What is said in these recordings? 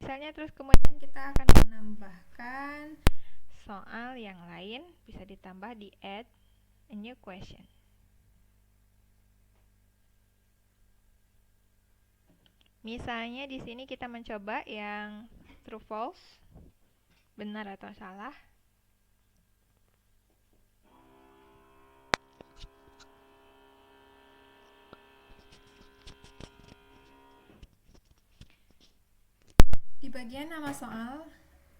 selnya, terus kemudian kita akan menambahkan soal yang lain, bisa ditambah di add a new question. Misalnya di sini kita mencoba yang true false, benar atau salah. Di bagian nama soal,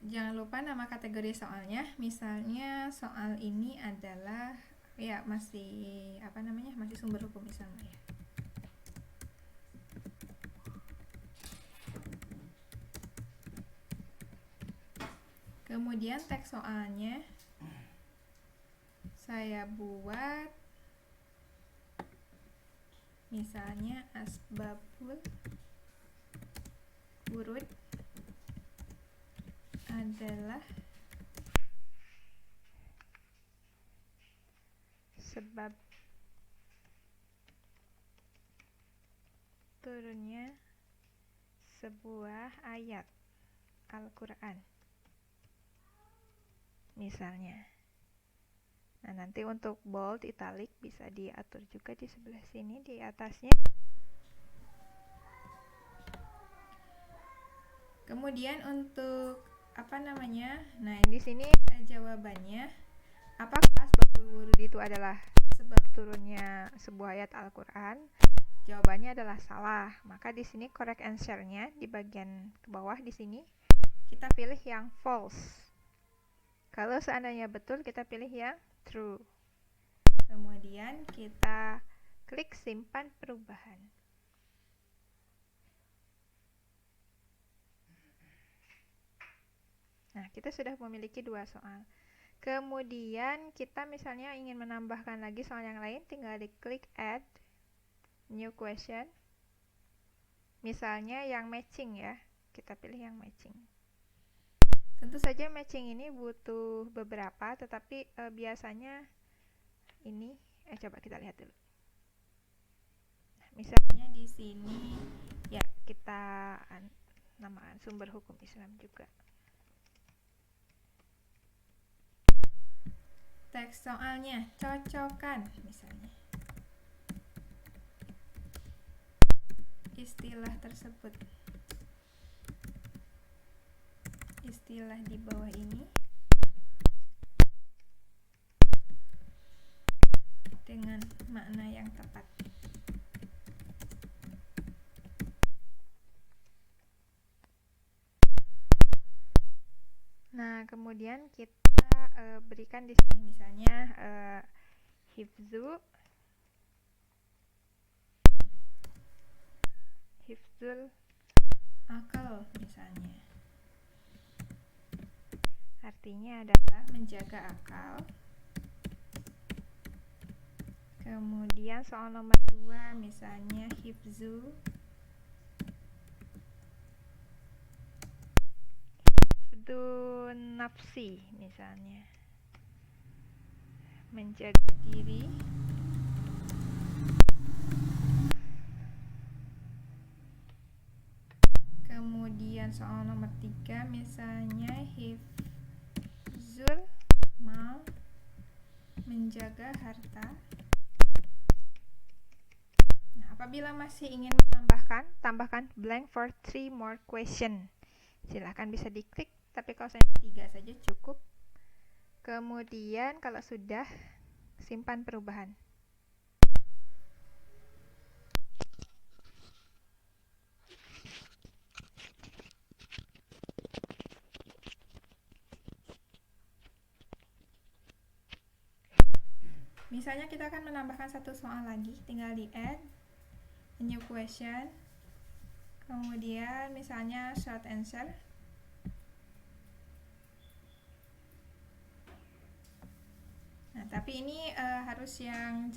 jangan lupa nama kategori soalnya. Misalnya soal ini adalah masih sumber hukum Islam ya. Kemudian teks soalnya saya buat misalnya asbabul wurud adalah sebab turunnya sebuah ayat Al-Quran misalnya. Nah, nanti untuk bold, italic bisa diatur juga di sebelah sini di atasnya. Kemudian untuk nah di sini jawabannya, apakah asbabul wurud itu adalah sebab turunnya sebuah ayat Al-Quran? Jawabannya adalah salah. Maka di sini correct answer-nya di bagian ke bawah di sini kita pilih yang false. Kalau seandainya betul, kita pilih yang true. Kemudian kita klik simpan perubahan. Nah, kita sudah memiliki 2 soal. Kemudian kita misalnya ingin menambahkan lagi soal yang lain, tinggal diklik add new question. Misalnya yang matching ya, kita pilih yang matching. Tentu saja matching ini butuh beberapa, tetapi biasanya ini coba kita lihat dulu. Nah, misalnya di sini ya kita namakan sumber hukum Islam juga. Teks soalnya cocokkan misalnya istilah tersebut, istilah di bawah ini dengan makna yang tepat. Nah, kemudian kita berikan di sini misalnya hifzul akal misalnya. Artinya adalah menjaga akal. Kemudian soal nomor 2 misalnya hifzul nafsi misalnya, menjaga diri. Kemudian soal nomor 3 misalnya hifzul mal, menjaga harta. Nah, apabila masih ingin menambahkan, tambahkan blank for 3 more question. Silahkan bisa diklik, tapi kalau saya 3 saja cukup. Kemudian kalau sudah, simpan perubahan. Misalnya kita akan menambahkan 1 soal lagi, tinggal di add a new question. Kemudian misalnya short answer. Nah, tapi ini harus yang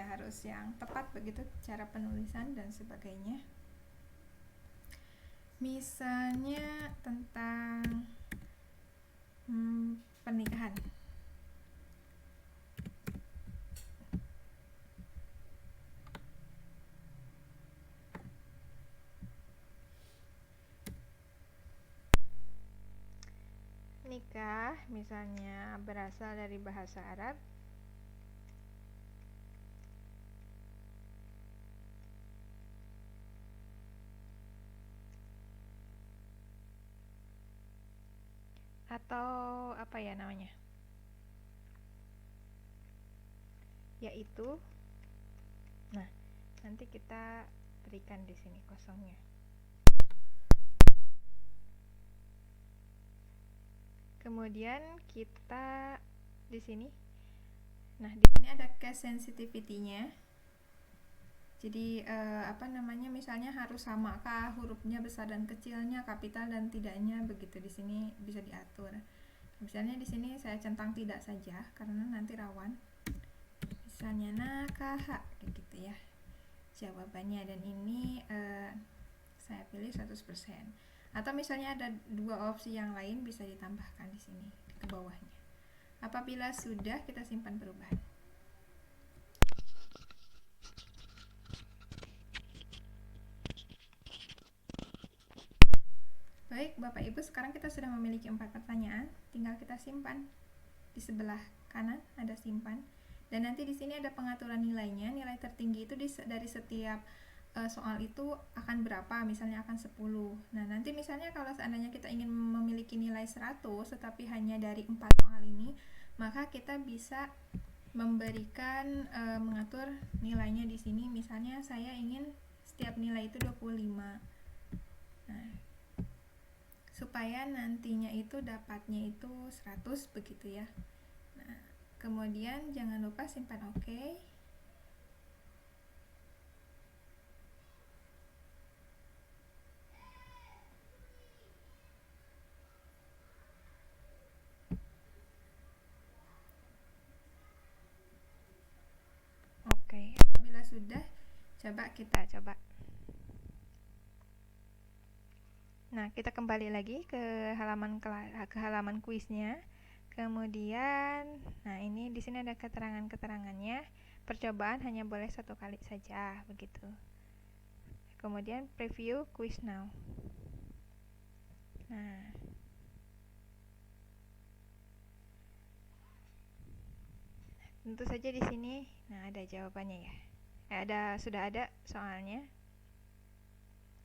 harus yang tepat begitu cara penulisan dan sebagainya. Misalnya tentang pernikahan. nikah misalnya berasal dari bahasa Arab, atau apa ya namanya, yaitu, nah nanti kita berikan di sini kosongnya. Kemudian kita di sini, nah di sini ada case sensitivity-nya. Jadi misalnya harus samakah hurufnya besar dan kecilnya, kapital dan tidaknya, begitu di sini bisa diatur. Misalnya di sini saya centang tidak saja karena nanti rawan. Misalnya nakaha kayak gitu ya jawabannya, dan ini saya pilih 100%. Atau misalnya ada dua opsi yang lain bisa ditambahkan di sini ke bawahnya. Apabila sudah, kita simpan perubahan. Baik, Bapak Ibu, sekarang kita sudah memiliki 4 pertanyaan, tinggal kita simpan. Di sebelah kanan ada simpan, dan nanti di sini ada pengaturan nilainya. Nilai tertinggi itu dari setiap soal itu akan berapa, misalnya akan 10. Nah, nanti misalnya kalau seandainya kita ingin memiliki nilai 100 tetapi hanya dari 4 soal ini, maka kita bisa memberikan mengatur nilainya di sini. Misalnya saya ingin setiap nilai itu 25. Nah, supaya nantinya itu dapatnya itu 100 begitu ya. Nah, kemudian jangan lupa simpan OK. Oke, apabila sudah, kita coba. Nah, kita kembali lagi ke halaman kuisnya. Kemudian, nah ini di sini ada keterangannya. Percobaan hanya boleh 1 kali saja, begitu. Kemudian preview quiz now. Nah, tentu saja di sini, nah ada jawabannya ya. Sudah ada soalnya.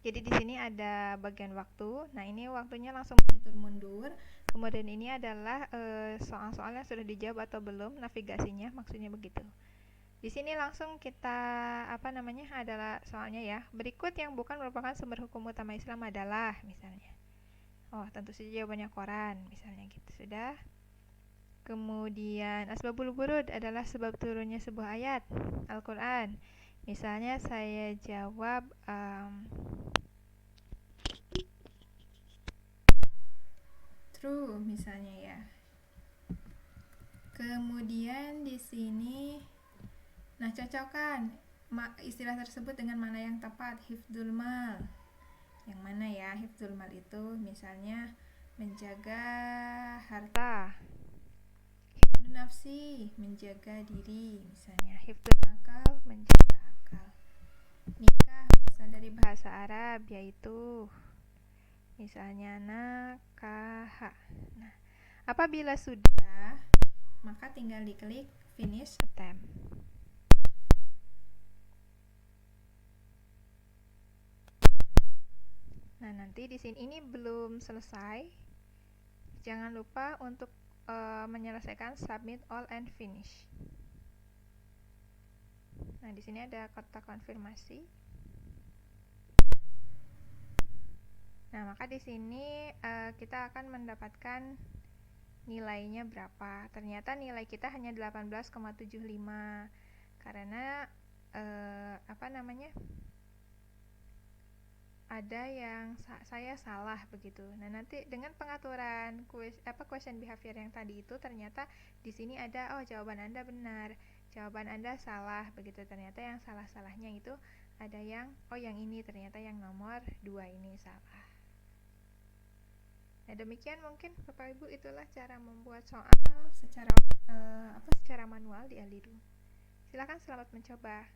Jadi di sini ada bagian waktu. Nah, ini waktunya langsung menghitung mundur. Kemudian ini adalah soal-soal yang sudah dijawab atau belum, navigasinya, maksudnya begitu. Di sini langsung kita adalah soalnya ya. Berikut yang bukan merupakan sumber hukum utama Islam adalah misalnya. Oh, tentu saja jawabannya Quran, misalnya gitu. Sudah. Kemudian asbabul wurud adalah sebab turunnya sebuah ayat Al-Quran. Misalnya saya jawab true misalnya ya. Kemudian di sini, nah cocokkan istilah tersebut dengan mana yang tepat. Hifdzul mal, yang mana ya hifdzul mal itu? Misalnya menjaga harta. Hifdzul nafsi, menjaga diri. Misalnya hifdzul akal, menjaga akal. Nikah berasal dari bahasa Arab, yaitu misalnya nakaha. Nah, apabila sudah, maka tinggal diklik finish attempt. Nah, nanti di sini ini belum selesai. Jangan lupa untuk menyelesaikan submit all and finish. Nah, di sini ada kotak konfirmasi. Nah, maka di sini kita akan mendapatkan nilainya berapa. Ternyata nilai kita hanya 18,75 karena ada yang saya salah begitu. Nah, nanti dengan pengaturan question behavior yang tadi itu, ternyata di sini ada jawaban Anda benar, jawaban Anda salah begitu. Ternyata yang salah-salahnya itu ada yang yang ini ternyata yang nomor 2 ini salah. Nah, demikian mungkin Bapak Ibu, itulah cara membuat soal secara manual di Alidu. Silakan selamat mencoba.